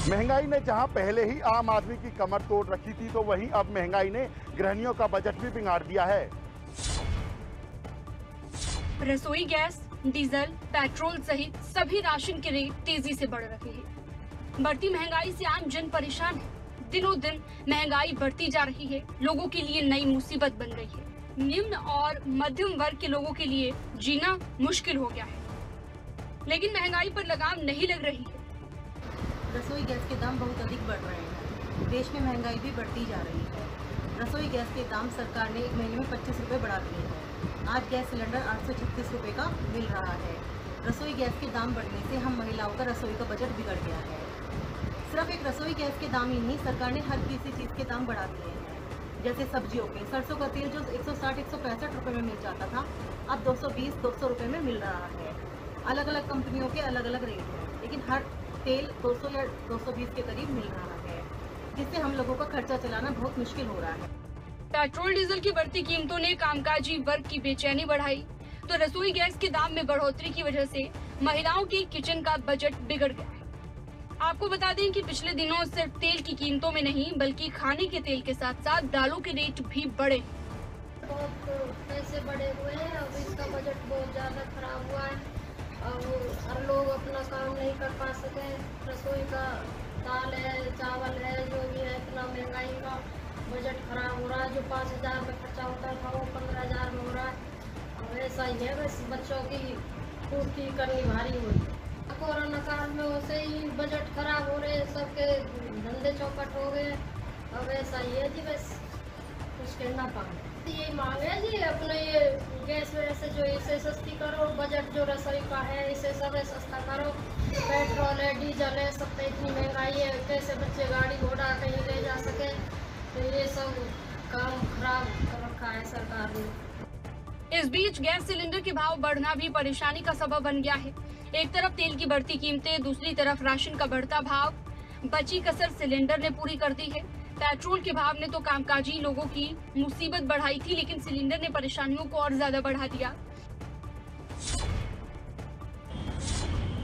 महंगाई ने जहां पहले ही आम आदमी की कमर तोड़ रखी थी, तो वहीं अब महंगाई ने गृहिणियों का बजट भी बिगाड़ दिया है। रसोई गैस, डीजल, पेट्रोल सहित सभी राशन के रेट तेजी से बढ़ रहे हैं। बढ़ती महंगाई से आम जन परेशान है। दिनों दिन महंगाई बढ़ती जा रही है, लोगों के लिए नई मुसीबत बन गई है। निम्न और मध्यम वर्ग के लोगों के लिए जीना मुश्किल हो गया है, लेकिन महंगाई पर लगाम नहीं लग रही है। रसोई गैस के दाम बहुत अधिक बढ़ रहे हैं। देश में महंगाई भी बढ़ती जा रही है। रसोई गैस के दाम सरकार ने एक महीने में 25 रुपये बढ़ा दिए हैं। आज गैस सिलेंडर 836 रुपये का मिल रहा है। रसोई गैस के दाम बढ़ने से हम महिलाओं का रसोई का बजट बिगड़ गया है। सिर्फ एक रसोई गैस के दाम ही नहीं, सरकार ने हर किसी चीज़ के दाम बढ़ा दिए हैं। जैसे सब्जियों के, सरसों का तेल जो 160-165 रुपये में मिल जाता था, अब 220-200 रुपये में मिल रहा है। अलग अलग कंपनियों के अलग अलग रेट हैं, लेकिन हर तेल 200 या 220 के करीब मिल रहा है, जिससे हम लोगों का खर्चा चलाना बहुत मुश्किल हो रहा है। पेट्रोल डीजल की बढ़ती कीमतों ने कामकाजी वर्ग की बेचैनी बढ़ाई, तो रसोई गैस के दाम में बढ़ोतरी की वजह से महिलाओं के किचन का बजट बिगड़ गया है। आपको बता दें कि पिछले दिनों सिर्फ तेल की कीमतों में नहीं, बल्कि खाने के तेल के साथ साथ दालों के रेट भी बढ़े। बहुत पैसे बढ़े हुए हैं, अब इसका बजट बहुत ज़्यादा खराब हुआ है। अब हर लोग अपना काम नहीं कर पा सके। रसोई का दाल है, चावल है, जो भी है, इतना महंगाई का बजट खराब हो रहा है। जो 5,000 में खर्चा होता था वो 15,000 में हो रहा है। अब ऐसा ही है, बस बच्चों की पूर्ति करनी भारी हुई। कोरोना काल में वैसे ही बजट खराब हो रहे, सबके धंधे चौपट हो गए। अब ऐसा ही है जी, बस कुछ कहना पाए। यही मांग है जी, अपने ये गैस वैसे जो इसे सस्ती करो, बजट जो रसोई का है इसे सब सस्ता करो। पेट्रोल है, डीजल है, सब पे इतनी महंगाई है, कैसे बच्चे गाड़ी घोड़ा कहीं ले जा सके। तो ये सब काम खराब कर रखा है सरकार ने। इस बीच गैस सिलेंडर के भाव बढ़ना भी परेशानी का सबब बन गया है। एक तरफ तेल की बढ़ती कीमतें, दूसरी तरफ राशन का बढ़ता भाव। बची कसर सिलेंडर ने पूरी कर दी है। पेट्रोल के भाव ने तो कामकाजी लोगों की मुसीबत बढ़ाई थी, लेकिन सिलेंडर ने परेशानियों को और ज्यादा बढ़ा दिया।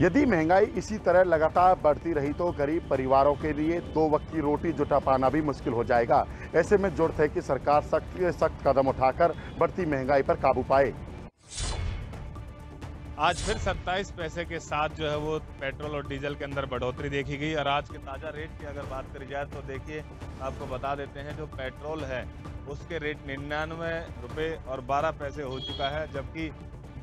यदि महंगाई इसी तरह लगातार बढ़ती रही तो गरीब परिवारों के लिए 2 वक्त की रोटी जुटा पाना भी मुश्किल हो जाएगा। ऐसे में जरूरत है कि सरकार सख्त से सख्त कदम उठाकर बढ़ती महंगाई पर काबू पाए। आज फिर 27 पैसे के साथ जो है वो पेट्रोल और डीजल के अंदर बढ़ोतरी देखी गई। और आज के ताज़ा रेट की अगर बात करी जाए तो देखिए, आपको बता देते हैं, जो पेट्रोल है उसके रेट 99 रुपये और 12 पैसे हो चुका है, जबकि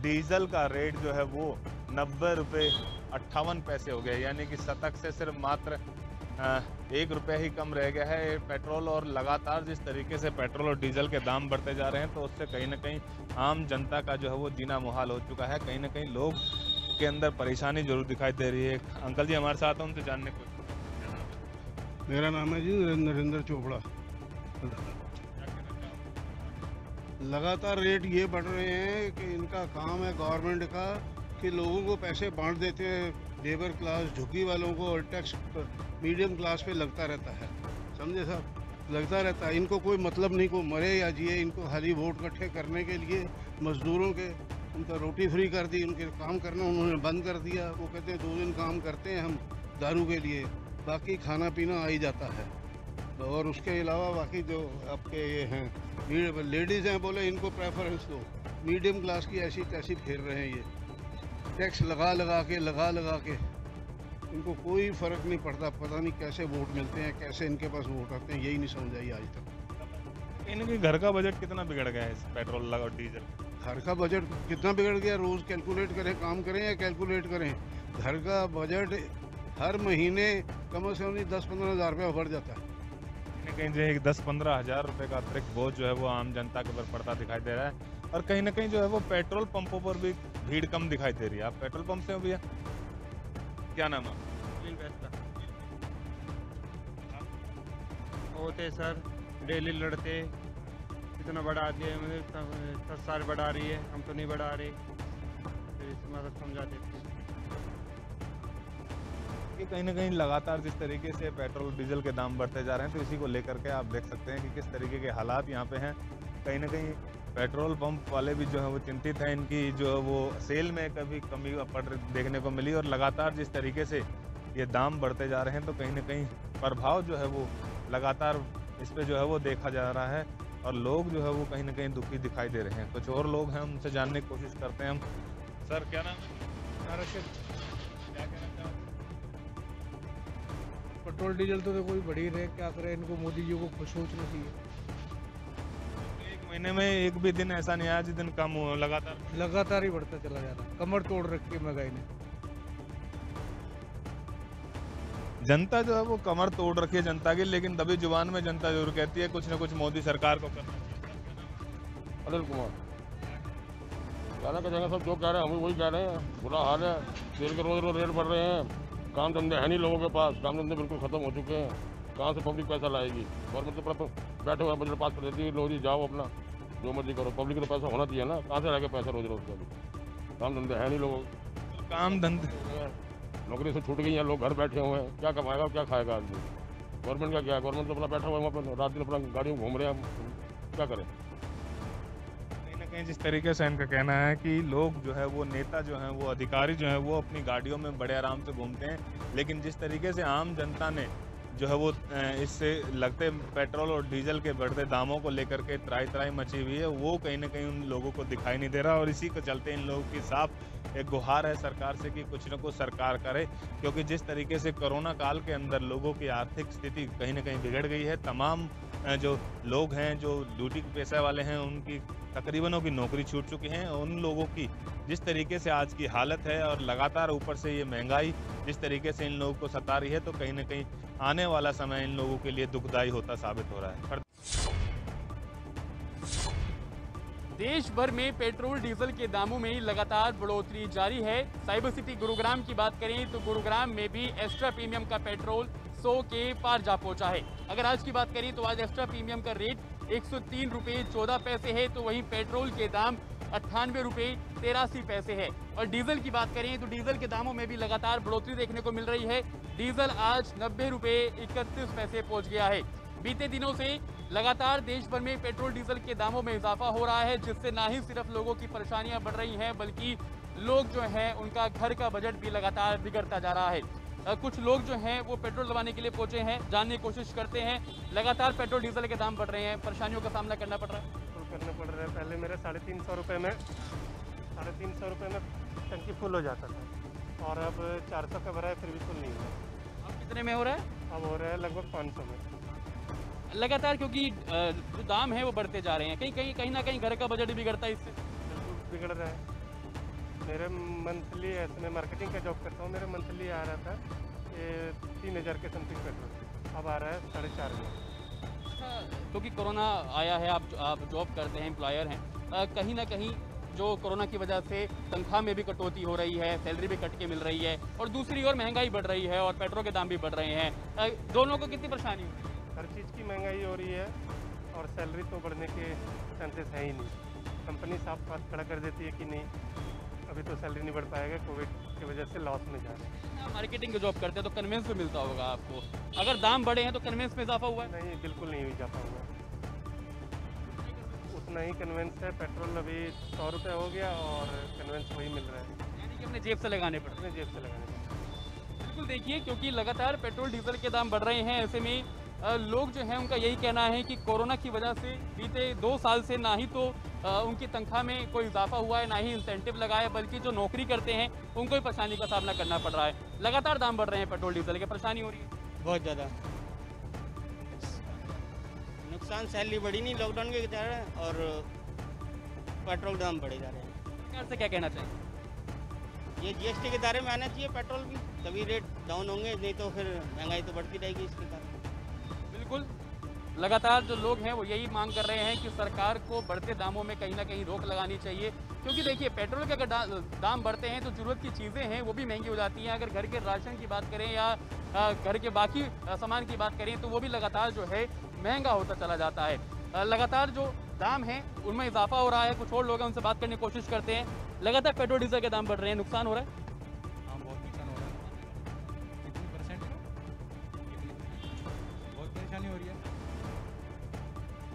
डीजल का रेट जो है वो 90 रुपये 58 पैसे हो गया। यानी कि शतक से सिर्फ मात्र 1 रुपया ही कम रह गया है पेट्रोल। और लगातार जिस तरीके से पेट्रोल और डीजल के दाम बढ़ते जा रहे हैं, तो उससे कहीं ना कहीं आम जनता का जो है वो जीना मुहाल हो चुका है। कहीं ना कहीं लोग के अंदर परेशानी जरूर दिखाई दे रही है। अंकल जी हमारे साथ हैं, उनसे जानने को। मेरा नाम है जी नरेंद्र चोपड़ा। लगातार रेट ये बढ़ रहे हैं कि इनका काम है गवर्नमेंट का कि लोगों को पैसे बांट देते हैं, लेबर क्लास झुग्गी वालों को, और टैक्स मीडियम क्लास पे लगता रहता है। समझे साहब, लगता रहता है। इनको कोई मतलब नहीं, को मरे या जिए, इनको खाली वोट इकट्ठे करने के लिए मजदूरों के उनका रोटी फ्री कर दी, उनके काम करना उन्होंने बंद कर दिया। वो कहते हैं 2 दिन काम करते हैं हम दारू के लिए, बाकी खाना पीना आ ही जाता है। और उसके अलावा बाकी जो आपके ये हैं लेडीज़ हैं, बोले इनको प्रेफरेंस दो। मीडियम क्लास की ऐसी तैसी फेर रहे हैं ये, टैक्स लगा लगा के इनको कोई फ़र्क नहीं पड़ता। पता नहीं कैसे वोट मिलते हैं, कैसे इनके पास वोट आते हैं, यही नहीं समझ आई आज तक। इनके घर का बजट कितना बिगड़ गया है इस पेट्रोल और डीजल? घर का बजट कितना बिगड़ गया, रोज़ कैलकुलेट करें, काम करें या कैलकुलेट करें। घर का बजट हर महीने कम से कम 10-15 हज़ार रुपया बढ़ जाता है। कहीं जो है 10-15 हज़ार रुपये का अतिरिक्त बोझ जो है वो आम जनता के ऊपर पड़ता दिखाई दे रहा है। और कहीं ना कहीं जो है वो पेट्रोल पंपों पर भी भीड़ कम दिखाई दे रही है। आप पेट्रोल पंप से हो भैया? क्या नाम है? होते सर डेली लड़ते, इतना बढ़ा दिए, मतलब सरकार बढ़ा रही है, हम तो नहीं बढ़ा रहे, फिर इसमें मदद समझा देते हैं कि कहीं ना कहीं लगातार जिस तरीके से पेट्रोल डीजल के दाम बढ़ते जा रहे हैं, तो इसी को लेकर के आप देख सकते हैं कि किस तरीके के हालात यहाँ पे हैं। कहीं ना कहीं पेट्रोल पंप वाले भी जो है वो चिंतित हैं, इनकी जो है वो सेल में कभी कमी देखने को मिली। और लगातार जिस तरीके से ये दाम बढ़ते जा रहे हैं तो कहीं ना कहीं प्रभाव जो है वो लगातार इस पे जो है वो देखा जा रहा है और लोग जो है वो कहीं ना कहीं दुखी दिखाई दे रहे हैं। कुछ और लोग हैं, उनसे जानने की कोशिश करते हैं हम। सर क्या नाम है? क्या कहना चाहोगे? पेट्रोल डीजल तो देखो बढ़ ही रहे, क्या करें, इनको मोदी जी को खुश सोचना चाहिए। एक महीने में एक भी दिन ऐसा नहीं आया जिस दिन कम हो, लगातार ही बढ़ता चला जा रहा है, कमर तोड़ रखी है महंगाई ने। जनता जो है वो कमर तोड़ रखी है जनता की, लेकिन दबी जुबान में जनता जरूर कहती है कुछ ना कुछ मोदी सरकार को करना चाहिए। अनिल कुमार ज़्यादा कहेंगे, सब जो कह रहे हैं हम वही कह रहे हैं। बुरा हाल है, तेल के रोज रोज रेट बढ़ रहे हैं, काम धंधे है नहीं लोगों के पास, काम धंधे बिल्कुल खत्म हो चुके हैं। कहाँ से पब्लिक पैसा लाएगी? गवर्नमेंट तो पूरा बैठे हुए बजट पास कर देती है, लो जी जाओ अपना जो मर्जी करो, पब्लिक को पैसा होना चाहिए ना। कहाँ से लाएगा पैसा रोज रोज का? भी काम धंधे है नहीं लोगों को, काम धंधे नौकरी से छूट गई है, लोग घर बैठे हुए हैं, क्या कमाएगा क्या खाएगा आदमी? गवर्नमेंट का क्या है? गवर्नमेंट तो अपना बैठा हुआ है वहाँ पर, रात दिन अपना गाड़ियों घूम रहे हैं, क्या करें? कहीं ना कहीं जिस तरीके से इनका कहना है कि लोग जो है वो नेता जो हैं वो अधिकारी जो हैं वो अपनी गाड़ियों में बड़े आराम से घूमते हैं, लेकिन जिस तरीके से आम जनता ने जो है वो इससे लगते पेट्रोल और डीजल के बढ़ते दामों को लेकर के त्राही त्राही मची हुई है, वो कहीं ना कहीं उन लोगों को दिखाई नहीं दे रहा। और इसी के चलते इन लोगों की साफ एक गुहार है सरकार से कि कुछ न कुछ सरकार करे, क्योंकि जिस तरीके से कोरोना काल के अंदर लोगों की आर्थिक स्थिति कहीं ना कहीं बिगड़ गई है। तमाम जो लोग हैं, जो ड्यूटी के पेशे वाले हैं, उनकी तकरीबनों की नौकरी छूट चुकी हैं। उन लोगों की जिस तरीके से आज की हालत है और लगातार ऊपर से ये महंगाई जिस तरीके से इन लोगों को सता रही है, तो कहीं ना कहीं आने वाला समय इन लोगों के लिए दुखदायी होता साबित हो रहा है। देश भर में पेट्रोल डीजल के दामों में लगातार बढ़ोतरी जारी है। साइबर सिटी गुरुग्राम की बात करें तो गुरुग्राम में भी एक्स्ट्रा प्रीमियम का पेट्रोल 100 के पार जा पहुंचा है। अगर आज की बात करें तो आज एक्स्ट्रा प्रीमियम का रेट 103 रुपये 14 पैसे है, तो वहीं पेट्रोल के दाम 98 रुपये 83 पैसे है। और डीजल की बात करें तो डीजल के दामों में भी लगातार बढ़ोतरी देखने को मिल रही है। डीजल आज 90 रुपये 31 पैसे पहुंच गया है। बीते दिनों से लगातार देश भर में पेट्रोल डीजल के दामों में इजाफा हो रहा है, जिससे ना ही सिर्फ लोगों की परेशानियां बढ़ रही हैं, बल्कि लोग जो हैं उनका घर का बजट भी लगातार बिगड़ता जा रहा है। कुछ लोग जो हैं वो पेट्रोल डलवाने के लिए पहुंचे हैं, जानने की कोशिश करते हैं। लगातार पेट्रोल डीजल के दाम बढ़ रहे हैं, परेशानियों का सामना करना पड़ रहा है। करना पड़ रहा है। पहले मेरे 350 रुपये में टंकी फुल हो जाता था, और अब 400 का भरा है फिर भी फुल नहीं हुआ। अब कितने में हो रहा है? अब हो रहा है लगभग 500 में लगातार, क्योंकि जो दाम है वो बढ़ते जा रहे हैं। कहीं ना कहीं घर का बजट बिगड़ता है इससे। बिल्कुल बिगड़ रहा है। मेरे मंथली, ऐसे मैं मार्केटिंग का जॉब करता हूँ, मेरे मंथली आ रहा था 3000 के समथिंग पेट्रोल, अब आ रहा है 4500। क्योंकि कोरोना आया है, आप जॉब करते हैं, एम्प्लॉयर हैं, कहीं ना कहीं जो कोरोना की वजह से तनख्वाह में भी कटौती हो रही है, सैलरी भी कट के मिल रही है, और दूसरी ओर महंगाई बढ़ रही है और पेट्रोल के दाम भी बढ़ रहे हैं। दोनों को कितनी परेशानी हो रही है? हर चीज़ की महंगाई हो रही है और सैलरी तो बढ़ने के चांसेस है ही नहीं। कंपनी साफ बात खड़ा कर देती है कि नहीं, अभी तो सैलरी नहीं बढ़ पाएगा, कोविड की वजह से लॉस में जा रहे हैं। मार्केटिंग का जॉब करते हैं तो कन्वेंस में मिलता होगा आपको, अगर दाम बढ़े हैं तो कन्वेंस में इजाफा हुआ है? नहीं, बिल्कुल नहीं इजाफा हुआ, उतना ही कन्वेंस है। पेट्रोल अभी 100 रुपये हो गया और कन्वेंस वही मिल रहा है, यानी कि अपने जेब से लगाने पड़ रहे हैं। जेब से लगाने पड़ते। बिल्कुल, देखिए, क्योंकि लगातार पेट्रोल डीजल के दाम बढ़ रहे हैं, ऐसे में लोग जो हैं उनका यही कहना है कि कोरोना की वजह से बीते 2 साल से ना ही तो उनकी तनख्वाह में कोई इजाफा हुआ है, ना ही इंसेंटिव लगा है, बल्कि जो नौकरी करते हैं उनको ही परेशानी का सामना करना पड़ रहा है। लगातार दाम बढ़ रहे हैं पेट्रोल डीजल के, परेशानी हो रही है बहुत ज़्यादा। नुकसान सैलरी बढ़ी नहीं लॉकडाउन के कारण, और पेट्रोल दाम बढ़े जा रहे हैं। सरकार से क्या कहना चाहिए? ये जीएसटी के दायरे में आना चाहिए पेट्रोल भी, तभी रेट डाउन होंगे, नहीं तो फिर महंगाई तो बढ़ती रहेगी इसके कारण। बिल्कुल, लगातार जो लोग हैं वो यही मांग कर रहे हैं कि सरकार को बढ़ते दामों में कहीं ना कहीं रोक लगानी चाहिए, क्योंकि देखिए पेट्रोल के अगर दाम बढ़ते हैं तो ज़रूरत की चीज़ें हैं वो भी महंगी हो जाती हैं। अगर घर के राशन की बात करें या घर के बाकी सामान की बात करें तो वो भी लगातार जो है महंगा होता चला जाता है। लगातार जो दाम हैं उनमें इजाफा हो रहा है। कुछ और लोग हैं, उनसे बात करने की कोशिश करते हैं। लगातार पेट्रोल डीजल के दाम बढ़ रहे हैं, नुकसान हो रहा है? हाँ, बहुत नुकसान हो रहा है। कितनी परसेंट है? बहुत परेशानी हो रही है।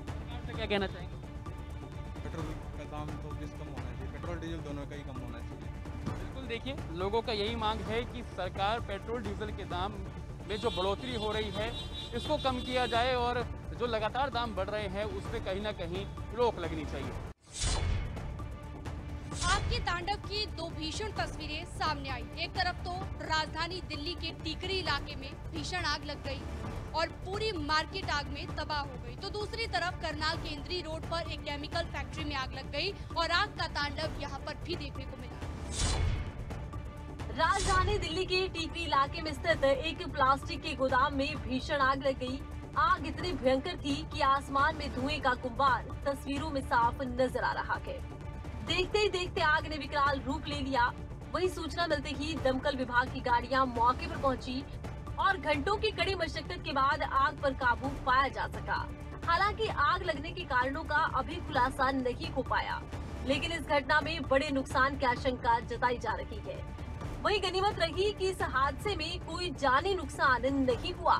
सरकार से क्या कहना चाहेंगे? पेट्रोल का दाम तो ऑब्वियस कम होना चाहिए, पेट्रोल डीजल दोनों का ही कम होना चाहिए। बिल्कुल, देखिए, लोगों का यही मांग है कि सरकार पेट्रोल डीजल के दाम में जो बढ़ोतरी हो रही है इसको कम किया जाए और जो लगातार दाम बढ़ रहे हैं उस पर कहीं ना कहीं रोक लगनी चाहिए। आग के तांडव की दो भीषण तस्वीरें सामने आई। एक तरफ तो राजधानी दिल्ली के टीकरी इलाके में भीषण आग लग गई और पूरी मार्केट आग में तबाह हो गई, तो दूसरी तरफ करनाल केंद्रीय रोड पर एक केमिकल फैक्ट्री में आग लग गई और आग का तांडव यहाँ पर भी देखने को मिला। राजधानी दिल्ली के टीकरी इलाके में स्थित एक प्लास्टिक के गोदाम में भीषण आग लग गई। आग इतनी भयंकर थी कि आसमान में धुएं का गुब्बार तस्वीरों में साफ नजर आ रहा है। देखते ही देखते आग ने विकराल रूप ले लिया। वही सूचना मिलते ही दमकल विभाग की गाड़ियां मौके पर पहुंची और घंटों की कड़ी मशक्कत के बाद आग पर काबू पाया जा सका। हालांकि आग लगने के कारणों का अभी खुलासा नहीं हो पाया, लेकिन इस घटना में बड़े नुकसान की आशंका जताई जा रही है। वही गनीमत रही कि इस हादसे में कोई जानी नुकसान नहीं हुआ।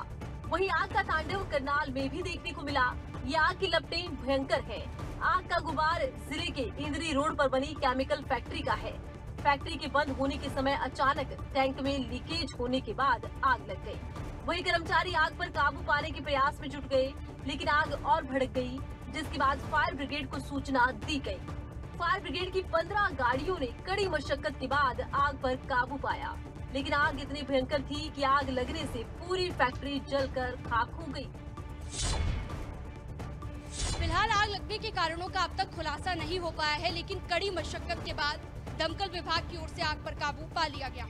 वही आग का तांडव करनाल में भी देखने को मिला। ये आग की लपटें भयंकर है। आग का गुबार जिले के इंद्री रोड पर बनी केमिकल फैक्ट्री का है। फैक्ट्री के बंद होने के समय अचानक टैंक में लीकेज होने के बाद आग लग गई। वही कर्मचारी आग पर काबू पाने के प्रयास में जुट गए, लेकिन आग और भड़क गई, जिसके बाद फायर ब्रिगेड को सूचना दी गई। फायर ब्रिगेड की 15 गाड़ियों ने कड़ी मशक्कत के बाद आग पर काबू पाया, लेकिन आग इतनी भयंकर थी कि आग लगने से पूरी फैक्ट्री जलकर खाक हो गई। फिलहाल आग लगने के कारणों का अब तक खुलासा नहीं हो पाया है, लेकिन कड़ी मशक्कत के बाद दमकल विभाग की ओर से आग पर काबू पा लिया गया।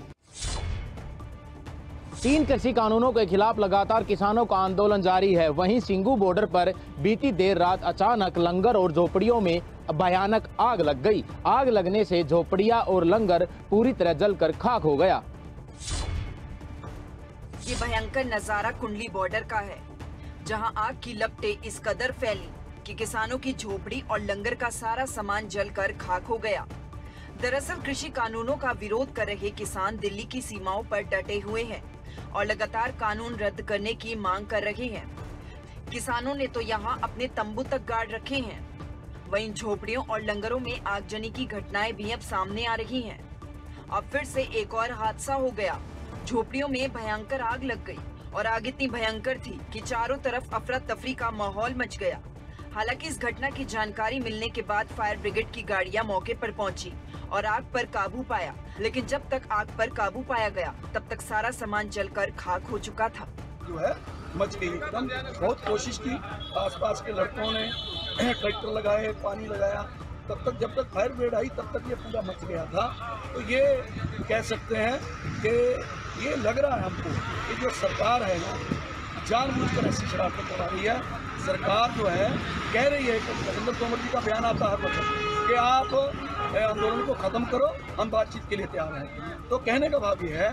3 कृषि कानूनों के खिलाफ लगातार किसानों का आंदोलन जारी है। वहीं सिंगू बॉर्डर पर बीती देर रात अचानक लंगर और झोपड़ियों में भयानक आग लग गई। आग लगने से झोपड़ियां और लंगर पूरी तरह जलकर खाक हो गया। ये भयंकर नजारा कुंडली बॉर्डर का है, जहां आग की लपटें इस कदर फैली कि किसानों की झोपड़ी और लंगर का सारा सामान जलकर खाक हो गया। दरअसल कृषि कानूनों का विरोध कर रहे किसान दिल्ली की सीमाओं पर डटे हुए हैं और लगातार कानून रद्द करने की मांग कर रहे हैं। किसानों ने तो यहां अपने तंबू तक गाड़ रखे हैं। वहीं झोपड़ियों और लंगरों में आगजनी की घटनाएं भी अब सामने आ रही हैं। अब फिर से एक और हादसा हो गया। झोपड़ियों में भयंकर आग लग गई और आग इतनी भयंकर थी कि चारों तरफ अफरा तफरी का माहौल मच गया। हालांकि इस घटना की जानकारी मिलने के बाद फायर ब्रिगेड की गाड़ियां मौके पर पहुंची और आग पर काबू पाया, लेकिन जब तक आग पर काबू पाया गया तब तक सारा सामान जलकर खाक हो चुका था। जो है मच गई एकदम। बहुत कोशिश की, आसपास के लड़कों ने ट्रैक्टर लगाए, पानी लगाया, तब तक जब तक फायर ब्रिगेड आई तब तक ये पूरा मच गया था। तो ये कह सकते हैं कि ये लग रहा है हमको कि जो सरकार है ना जानबूझकर ऐसी शरारतें करा रही है। सरकार जो है कह रही है कि नरेंद्र तोमर जी का बयान आता है कि आप आंदोलन को खत्म करो, हम बातचीत के लिए तैयार हैं। तो कहने का भाव ये है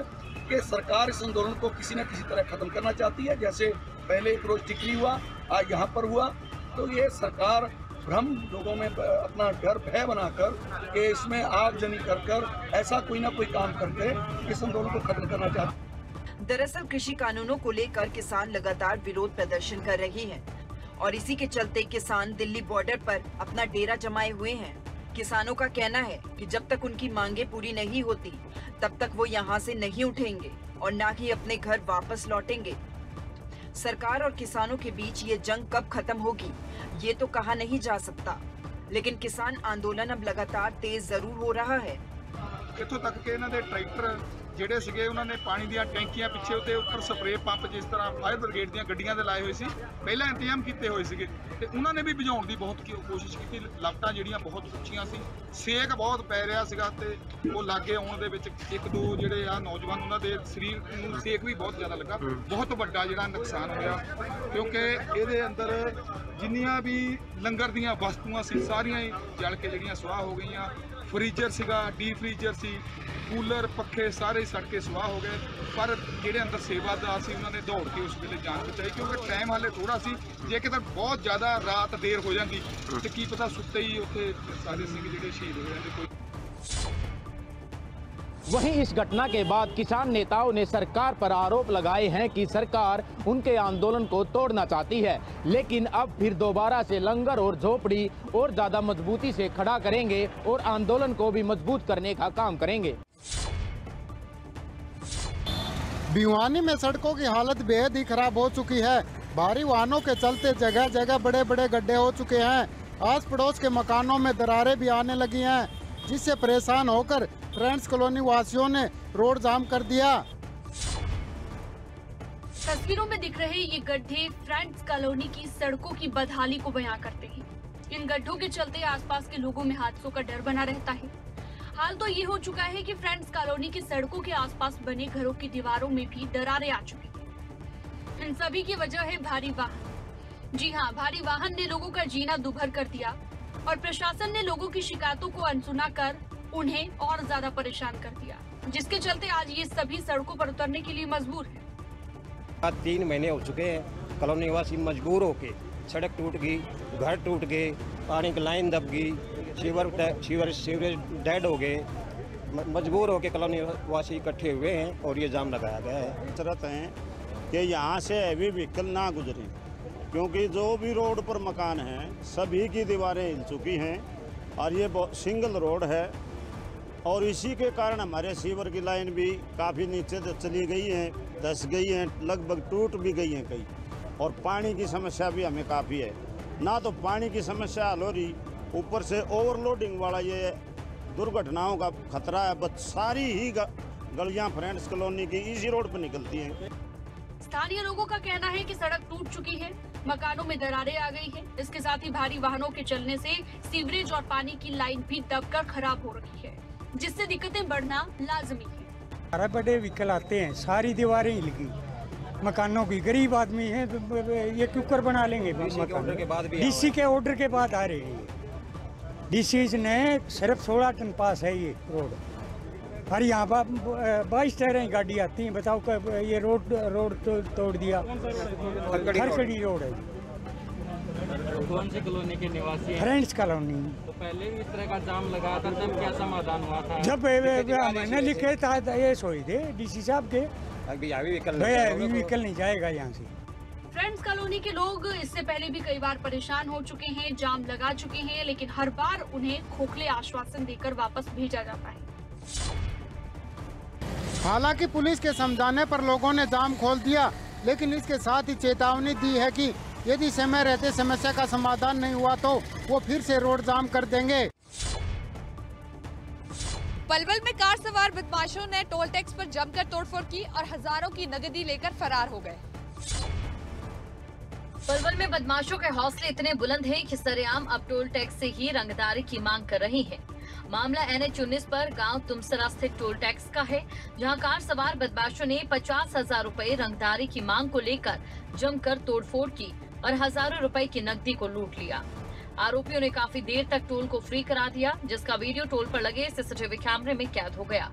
कि सरकार इस आंदोलन को किसी न किसी तरह खत्म करना चाहती है। जैसे पहले एक रोज टिकरी हुआ, आज यहाँ पर हुआ, तो ये सरकार भ्रम लोगों में अपना डर भय बनाकर कि इसमें आगजनी कर ऐसा कोई ना कोई काम करके इस आंदोलन को खत्म करना चाहती है। दरअसल कृषि कानूनों को लेकर किसान लगातार विरोध प्रदर्शन कर रहे हैं और इसी के चलते किसान दिल्ली बॉर्डर पर अपना डेरा जमाए हुए हैं। किसानों का कहना है कि जब तक उनकी मांगे पूरी नहीं होती तब तक वो यहाँ से नहीं उठेंगे और न ही अपने घर वापस लौटेंगे। सरकार और किसानों के बीच ये जंग कब खत्म होगी ये तो कहा नहीं जा सकता, लेकिन किसान आंदोलन अब लगातार तेज जरूर हो रहा है। इत्थों तक कि इन्हां दे ट्रैक्टर ਜਿਹੜੇ ਸੀਗੇ ਉਹਨਾਂ ਨੇ ਪਾਣੀ ਦੀਆਂ ਟੈਂਕੀਆਂ ਪਿੱਛੇ ਉੱਤੇ ਉੱਪਰ ਸਪਰੇਅ ਪੰਪ ਜਿਸ ਤਰ੍ਹਾਂ ਫਾਇਰ ਬ੍ਰਿਗੇਡ ਦੀਆਂ ਗੱਡੀਆਂ ਦੇ ਲਾਏ ਹੋਏ ਸੀ, ਪਹਿਲਾਂ ਇੰਤਜ਼ਾਮ ਕੀਤੇ ਹੋਏ ਸੀਗੇ ਤੇ ਉਹਨਾਂ ਨੇ ਵੀ ਬੁਝਾਉਣ ਦੀ ਬਹੁਤ ਕੋਸ਼ਿਸ਼ ਕੀਤੀ। ਲਾਪਟਾਂ ਜਿਹੜੀਆਂ ਬਹੁਤ ਉੱਚੀਆਂ ਸੀ, ਸੇਕ ਬਹੁਤ ਪੈ ਰਿਹਾ ਸੀਗਾ ਤੇ ਉਹ ਲਾਗੇ ਆਉਣ ਦੇ ਵਿੱਚ ਇੱਕ ਦੋ ਜਿਹੜੇ ਆ ਨੌਜਵਾਨ ਉਹਨਾਂ ਦੇ ਸਰੀਰ ਨੂੰ ਸੇਕ ਵੀ ਬਹੁਤ ਜ਼ਿਆਦਾ ਲੱਗਾ। ਬਹੁਤ ਵੱਡਾ ਜਿਹੜਾ ਨੁਕਸਾਨ ਹੋਇਆ ਕਿਉਂਕਿ ਇਹਦੇ ਅੰਦਰ ਜਿੰਨੀਆਂ ਵੀ ਲੰਗਰ ਦੀਆਂ ਵਸਤੂਆਂ ਸੀ ਸਾਰੀਆਂ ਹੀ ਜਲ ਕੇ ਜਿਹੜੀਆਂ ਸੁਆਹ ਹੋ ਗਈਆਂ। ਫਰੀਜ਼ਰ ਸੀਗਾ, ਡੀਪ ਫਰੀਜ਼ਰ ਸੀ, ਕੂਲਰ ਪੱਖੇ ਸਾਰੇ ਸੜ ਕੇ ਸੁਆਹ ਹੋ ਗਏ। ਪਰ ਜਿਹੜੇ ਅੰਦਰ ਸੇਵਾਦਾਰ ਸੀ ਉਹਨਾਂ ਨੇ ਦੌੜ ਕੇ ਉਸ ਵੇਲੇ ਜਾਨ ਬਚਾਈ ਕਿਉਂਕਿ ਟਾਈਮ ਹਾਲੇ ਥੋੜਾ ਸੀ। ਜੇ ਕਿਤੇ ਬਹੁਤ ਜ਼ਿਆਦਾ ਰਾਤ ਦੇਰ ਹੋ ਜਾਂਦੀ ਤੇ ਕੀ ਪਤਾ ਸੁੱਤੇ ही ਉੱਥੇ ਸਾਰੇ ਸਿੰਘ ਜਿਹੜੇ ਸ਼ਹੀਦ ਹੋ ਜਾਂਦੇ। ਕੋਈ वहीं इस घटना के बाद किसान नेताओं ने सरकार पर आरोप लगाए हैं कि सरकार उनके आंदोलन को तोड़ना चाहती है, लेकिन अब फिर दोबारा से लंगर और झोपड़ी और ज्यादा मजबूती से खड़ा करेंगे और आंदोलन को भी मजबूत करने का काम करेंगे। भिवानी में सड़कों की हालत बेहद ही खराब हो चुकी है। भारी वाहनों के चलते जगह जगह बड़े बड़े गड्ढे हो चुके हैं। आस पड़ोस के मकानों में दरारें भी आने लगी हैं, जिससे परेशान होकर फ्रेंड्स कॉलोनी वासियों ने रोड जाम कर दिया। तस्वीरों में दिख रहे ये गड्ढे फ्रेंड्स कॉलोनी की सड़कों की बदहाली को बयां करते हैं। इन गड्ढों के चलते आसपास के लोगों में हादसों का डर बना रहता है। हाल तो ये हो चुका है कि फ्रेंड्स कॉलोनी की सड़कों के आसपास बने घरों की दीवारों में भी दरारें आ चुकी हैं। इन सभी की वजह है भारी वाहन। जी हाँ, भारी वाहन ने लोगों का जीना दुभर कर दिया और प्रशासन ने लोगों की शिकायतों को अनसुना कर उन्हें और ज्यादा परेशान कर दिया, जिसके चलते आज ये सभी सड़कों पर उतरने के लिए मजबूर है। 3 महीने हो चुके हैं, कॉलोनी निवासी मजबूर होके, सड़क टूट गई, घर टूट गए, पानी की लाइन दब गई, सीवरेज डेड हो गए, मजबूर होके कॉलोनी वासी इकट्ठे हुए हैं और ये जाम लगाया गया है। शर्त है कि यहाँ से हैवी व्हीकल ना गुजरे, क्योंकि जो भी रोड पर मकान हैं सभी की दीवारें हिल चुकी हैं और ये सिंगल रोड है और इसी के कारण हमारे सीवर की लाइन भी काफ़ी नीचे चली गई है, धंस गई है, लगभग टूट भी गई हैं कई, और पानी की समस्या भी हमें काफ़ी है। ना तो पानी की समस्या हल हो रही, ऊपर से ओवरलोडिंग वाला ये दुर्घटनाओं का खतरा है। बस सारी ही गलियां फ्रेंड्स कॉलोनी की इसी रोड पर निकलती हैं। स्थानीय लोगों का कहना है कि सड़क टूट चुकी है, मकानों में दरारें आ गई हैं। इसके साथ ही भारी वाहनों के चलने से सीवरेज और पानी की लाइन भी दबकर खराब हो रही है, जिससे दिक्कतें बढ़ना लाजमी है। बड़े बड़े व्हीकल आते हैं, सारी दीवारें हिल गई मकानों की। गरीब आदमी है तो ये क्यों बना लेंगे? डीसी के ऑर्डर के बाद आ रहे हैं। डीसी ने सिर्फ 16 टन पास है ये रोड, और यहाँ पर 22 टायरें गाड़ी आती हैं। बताओ ये रोड तोड़ दिया, खरकड़ी रोड है। कौन सी कॉलोनी के निवासी हैं? Friends colony. तो पहले भी इस तरह का जाम लगा था, तब क्या समाधान हुआ था? जब मैंने लिखे था ये सोई थे डीसी साहब के, अभी व्हीकल नहीं जाएगा यहाँ से। फ्रेंड्स कॉलोनी के लोग इससे पहले भी कई बार परेशान हो चुके हैं, जाम लगा चुके हैं, लेकिन हर बार उन्हें खोखले आश्वासन देकर वापस भेजा जाता है। हालांकि पुलिस के समझाने पर लोगों ने जाम खोल दिया, लेकिन इसके साथ ही चेतावनी दी है कि यदि समय रहते समस्या का समाधान नहीं हुआ तो वो फिर से रोड जाम कर देंगे। पलवल में कार सवार बदमाशों ने टोल टैक्स पर जमकर तोड़फोड़ की और हजारों की नकदी लेकर फरार हो गए। पलवल में बदमाशों के हौसले इतने बुलंद हैं कि सरेआम अब टोल टैक्स से ही रंगदारी की मांग कर रही हैं। मामला NH19 पर गांव तुमसरा स्थित टोल टैक्स का है, जहां कार सवार बदमाशों ने 50,000 रुपए रंगदारी की मांग को लेकर जमकर तोड़फोड़ की और हजारों रुपए की नकदी को लूट लिया। आरोपियों ने काफी देर तक टोल को फ्री करा दिया, जिसका वीडियो टोल पर लगे सीसीटीवी कैमरे में कैद हो गया।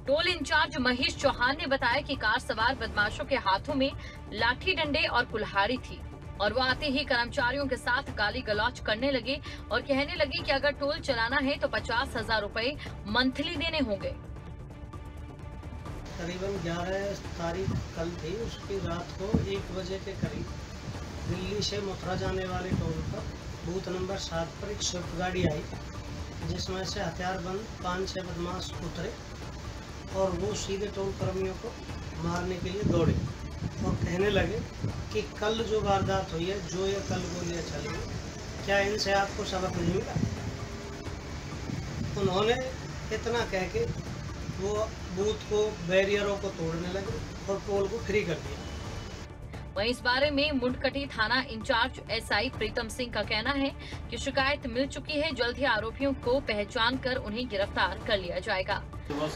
टोल इंचार्ज महेश चौहान ने बताया कि कार सवार बदमाशों के हाथों में लाठी डंडे और कुल्हाड़ी थी और वो आते ही कर्मचारियों के साथ गाली गलौज करने लगे और कहने लगे कि अगर टोल चलाना है तो 50,000 रुपए मंथली देने होंगे। करीबन 11 तारीख कल थी, उसकी रात को 1 बजे के करीब दिल्ली से मथुरा जाने वाले टोल पर बूथ नंबर 7 पर एक स्विफ्ट गाड़ी आई, जिसमें से हथियारबंद 5-6 बदमाश उतरे और वो सीधे टोल कर्मियों को मारने के लिए दौड़े और कहने लगे कि कल जो वारदात हुई है, जो ये कल गोलियां चली, क्या इनसे आपको सबक नहीं मिला? उन्होंने इतना कह के वो बूथ को, बैरियरों को तोड़ने लगे और टोल को फ्री कर दिया। वहीं इस बारे में मुंडकटी थाना इंचार्ज SI प्रीतम सिंह का कहना है कि शिकायत मिल चुकी है, जल्द ही आरोपियों को पहचान कर उन्हें गिरफ्तार कर लिया जाएगा। तो बस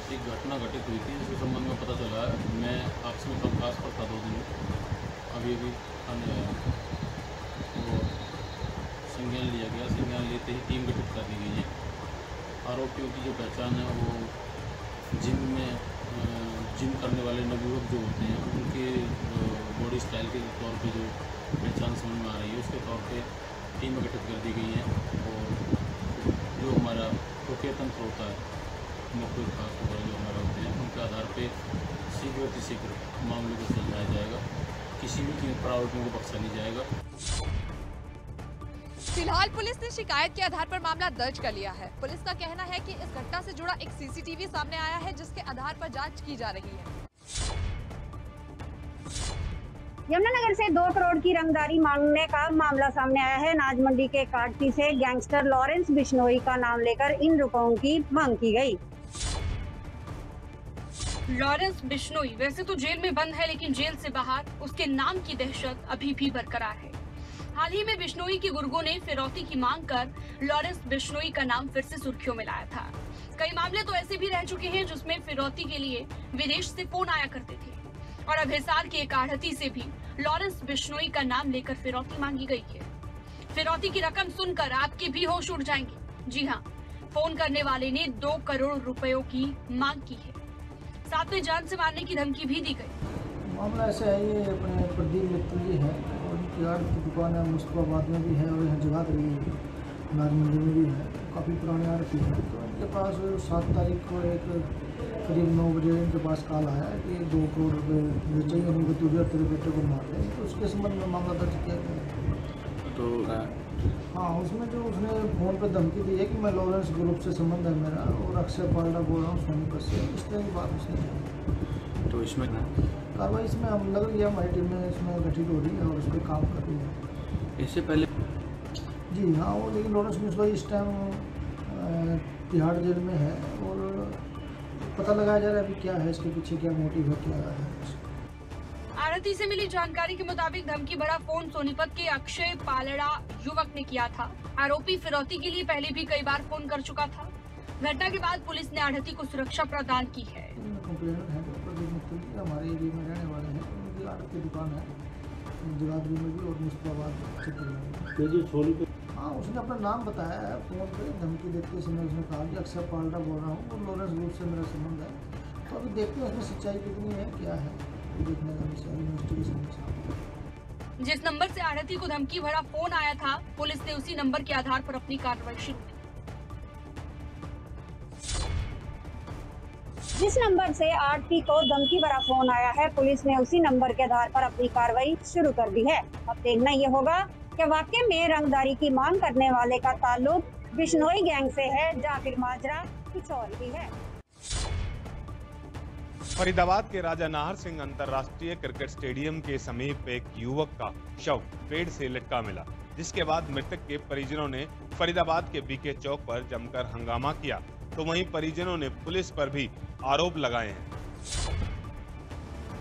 एक घटना घटित हुई थी, जिसके संबंध में पता चला है। मैं आपसे में कंकास पर था 2 दिन, अभी थाने आया तो संज्ञान लिया गया। संज्ञान लेते ही टीम गठित कर दी गई है। आरोपियों की जो पहचान है वो जिम करने वाले नवयुवक जो होते हैं, उनके बॉडी स्टाइल के तौर पे जो पहचान समझ में आ रही है, उसके तौर पे टीम गठित कर दी गई है। और जो हमारा प्रक्रिया तंत्र होता है, मुख्य खास वगैरह जो हमारा होते हैं, उनके आधार पे शीघ्र मामले को सुलझाया जाएगा। किसी भी कीमत पर आरोपियों को बख्शा नहीं जाएगा। फिलहाल पुलिस ने शिकायत के आधार पर मामला दर्ज कर लिया है। पुलिस का कहना है कि इस घटना से जुड़ा एक CCTV सामने आया है, जिसके आधार पर जांच की जा रही है। यमुनानगर से 2 करोड़ की रंगदारी मांगने का मामला सामने आया है। अनाज मंडी के काटती से गैंगस्टर लॉरेंस बिश्नोई का नाम लेकर इन रुपयों की मांग की गई। लॉरेंस बिश्नोई वैसे तो जेल में बंद है, लेकिन जेल से बाहर उसके नाम की दहशत अभी भी बरकरार है। हाल ही में बिश्नोई की गुर्गों ने फिरौती की मांग कर लॉरेंस बिश्नोई का नाम फिर से सुर्खियों में लाया था। कई मामले तो ऐसे भी रह चुके हैं जिसमें फिरौती के लिए विदेश से फोन आया करते थे, और अब हिसार के एक आढ़ती से भी लॉरेंस बिश्नोई का नाम लेकर फिरौती मांगी गई है। फिरौती की रकम सुनकर आपके भी होश उड़ जाएंगे। जी हाँ, फोन करने वाले ने 2 करोड़ रुपयों की मांग की है, साथ में जान से मारने की धमकी भी दी गई। मामला ऐसा है, ये अपने प्रदीप मित्तल है और उनकी आड़ की दुकान है, मुस्तफाबाद में भी है और यहाँ जगाधरी अनाज मंडी में भी है। काफ़ी पुराने आड़ती है। तो इनके पास 7 तारीख को एक करीब 9 बजे इनके पास कॉल आया कि 2 करोड़ रुपये चाहिए, उनको तुझे तेरे बेटे को मार दें। तो उसके संबंध में मामला दर्ज किया गया। तो हाँ, उसमें जो उसने फ़ोन पर धमकी दी है कि मैं लॉरेंस ग्रुप से संबंध है मेरा और अक्षय पाल्डा बोल रहा हूँ सोनीपत से, इस तरह की बात उसने की। तो इसमें कार्रवाई इसमें हम लग रही है, हमारी टीमें इसमें गठित हो रही है और उस पर काम कर रही है। इससे पहले जी हाँ, वो लेकिन लॉरेंस बिश्नोई इस टाइम तिहाड़ जेल में है और पता लगाया जा रहा है अभी क्या है इसके पीछे, क्या मोटिव है, क्या है। आरती से मिली जानकारी के मुताबिक धमकी भरा फोन सोनीपत के अक्षय पालड़ा युवक ने किया था। आरोपी फिरौती के लिए पहले भी कई बार फोन कर चुका था। घटना के बाद पुलिस ने आढ़ती को सुरक्षा प्रदान की है। हमारे एरिया में रहने वाले हैं, उनकी आड़ की दुकान है जगाधरी में भी और मुस्तफाबाद क्षेत्र में। हाँ, उसने अपना नाम बताया है फोन पे, धमकी देते समय उसने कहा कि अक्षय पाल्डा बोल रहा हूँ और लॉरेंस ग्रुप से मेरा संबंध है। तो अभी देखते हैं उसमें सच्चाई कितनी है, क्या है, देखने का विषय इन्वेस्टिगेशन। जिस नंबर से आढ़ती को धमकी भरा फोन आया था, पुलिस ने उसी नंबर के आधार पर अपनी कार्रवाई शुरू की। जिस नंबर से आढ़ती को धमकी भरा फोन आया है, पुलिस ने उसी नंबर के आधार पर अपनी कार्रवाई शुरू कर दी है। अब देखना ये होगा कि वाकई में रंगदारी की मांग करने वाले का ताल्लुक बिश्नोई गैंग से है या फिर माजरा कुछ और भी है। फरीदाबाद के राजा नाहर सिंह अंतर्राष्ट्रीय क्रिकेट स्टेडियम के समीप एक युवक का शव पेड़ से लटका मिला, जिसके बाद मृतक के परिजनों ने फरीदाबाद के बीके चौक पर जमकर हंगामा किया। तो वहीं परिजनों ने पुलिस पर भी आरोप लगाए हैं।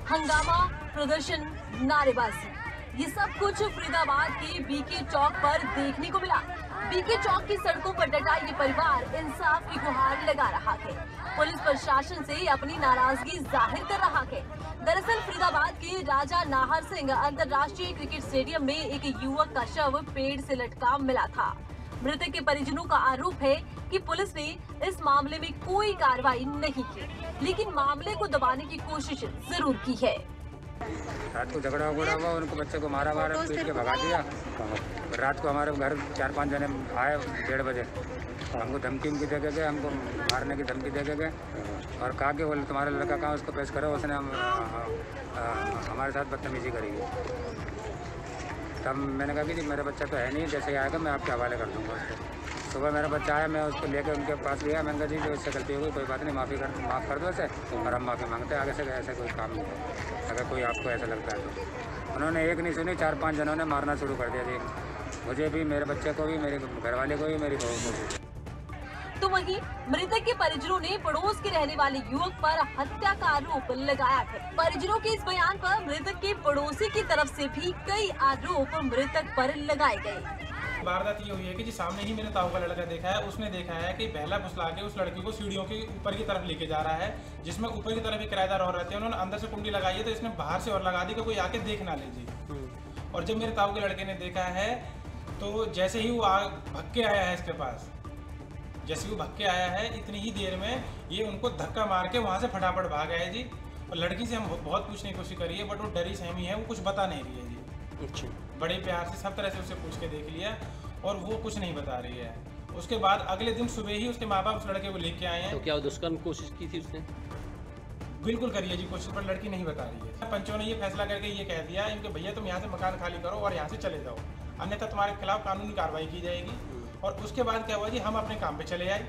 हंगामा, प्रदर्शन, नारेबाजी, ये सब कुछ फरीदाबाद के बीके चौक पर देखने को मिला। बीके चौक की सड़कों पर डटा ये परिवार इंसाफ की गुहार लगा रहा है, पुलिस प्रशासन से अपनी नाराजगी जाहिर कर रहा है। दरअसल फरीदाबाद के राजा नाहर सिंह अंतर्राष्ट्रीय क्रिकेट स्टेडियम में एक युवक का शव पेड़ से लटका मिला था। मृतक के परिजनों का आरोप है कि पुलिस ने इस मामले में कोई कार्रवाई नहीं की, लेकिन मामले को दबाने की कोशिश जरूर की है। रात को झगड़ा हुआ, उनको बच्चे को मारा पीट के भगा दिया। रात को हमारे घर 4-5 जने आए 1:30 बजे, हमको धमकी दे के गए, हमको मारने की धमकी दे के गए और कहा कि बोले तुम्हारा लड़का कहाँ, उसको पेश करो। उसने हमारे साथ बदतमीजी करी। तब मैंने कहा कि जी मेरा बच्चा तो है नहीं, जैसे ही आएगा मैं आपके हवाले कर दूँगा उसको। सुबह मेरा बच्चा आया, मैं उसको लेकर उनके पास गया। मैंने कहा जी जो इससे गलती हो गई कोई बात नहीं, माफ़ कर दो इसे, और हम माफ़ी मांगते हैं, आगे से ऐसा कोई काम नहीं है अगर कोई आपको ऐसा लगता है तो। उन्होंने एक नहीं सुनी, 4-5 जनों ने मारना शुरू कर दिया जी, मुझे भी, मेरे बच्चे को भी, मेरे घरवाले को भी, मेरी बहू को भी। तो वहीं मृतक के परिजनों ने पड़ोस के रहने वाले युवक पर हत्या का आरोप लगाया है। परिजनों के इस बयान पर मृतक के पड़ोसी की तरफ से भी कई आरोप मृतक पर लगाए गए। वारदात ये हुई है कि जी सामने ही मेरे ताऊ का लड़का देखा है, उसने देखा है कि बहला फुसला के उस लड़की को सीढ़ियों के ऊपर की तरफ लेके जा रहा है, जिसमें ऊपर की तरफ एक किराएदार और रहते हैं। उन्होंने अंदर से कुंडी लगाई है तो इसने बाहर से और लगा दी कि कोई आके देख ना ले जी। और जब मेरे ताऊ के लड़के ने देखा है तो जैसे ही वो भग के आया है इसके पास, जैसे वो भग के आया है इतनी ही देर में ये उनको धक्का मार के वहाँ से फटाफट भाग आए जी। और लड़की से हम बहुत पूछने की कोशिश करी है, बट वो डरी सहमी है, वो कुछ बता नहीं रही है जी। अच्छा। बड़े प्यार से सब तरह से उससे पूछ के देख लिया और वो कुछ नहीं बता रही है। उसके बाद अगले दिन सुबह ही उसके माँ बाप उस लड़के को लेके आए हैं। तो क्या दुष्कर्म कोशिश की थी उसने? बिल्कुल करिए जी कोशिश, पर लड़की नहीं बता रही है। पंचों ने ये फैसला करके ये कह दिया इनके भैया तुम यहाँ से मकान खाली करो और यहाँ से चले जाओ, अन्यथा तुम्हारे खिलाफ कानूनी कार्रवाई की जाएगी। और उसके बाद क्या हुआ जी, हम अपने काम पे चले आए,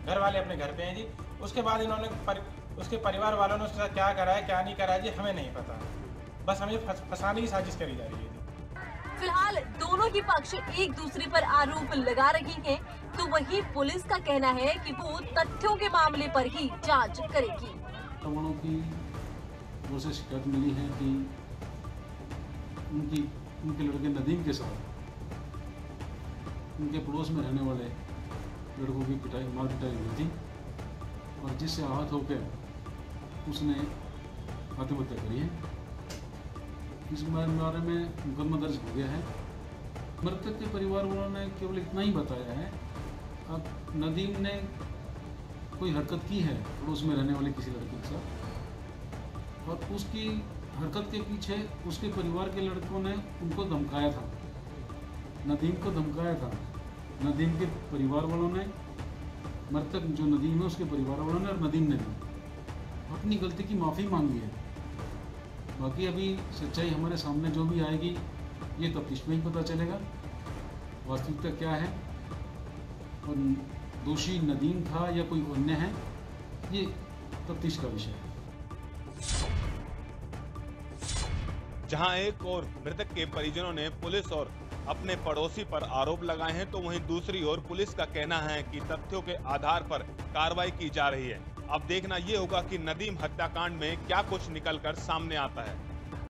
घर वाले अपने घर पे हैं जी। उसके बाद इन्होंने उसके परिवार वालों ने उसके साथ क्या करा है क्या नहीं करा है जी हमें नहीं पता। बस हमें फंसाने की साजिश करी जा रही है। फिलहाल दोनों ही पक्ष एक दूसरे पर आरोप लगा रही हैं, तो वहीं पुलिस का कहना है कि वो तथ्यों के मामले पर ही जांच करेगी। तमामों की ओर से शिकायत मिली है कि उनके लड़के नदीम के साथ उनके पड़ोस में रहने वाले लड़कों की मार पिटाई हुई थी और जिससे आहत होकर उसने आत्महत्या करी है। इस बारे में मुकदमा दर्ज हो गया है। मृतक के परिवार वालों ने केवल इतना ही बताया है, अब नदीम ने कोई हरकत की है पड़ोस में रहने वाले किसी लड़के के साथ और उसकी हरकत के पीछे उसके परिवार के लड़कों ने उनको धमकाया था, नदीम को धमकाया था। नदीम के परिवार वालों ने, मृतक जो नदीम है उसके परिवार वालों ने और नदीम ने भी अपनी गलती की माफ़ी मांगी है। बाकी अभी सच्चाई हमारे सामने जो भी आएगी ये तफ्तीश में ही पता चलेगा वास्तविकता क्या है और दोषी नदीम था या कोई अन्य है, ये तफ्तीश का विषय है। जहां एक और मृतक के परिजनों ने पुलिस और अपने पड़ोसी पर आरोप लगाए हैं, तो वहीं दूसरी ओर पुलिस का कहना है कि तथ्यों के आधार पर कार्रवाई की जा रही है। अब देखना ये होगा कि नदीम हत्याकांड में क्या कुछ निकलकर सामने आता है।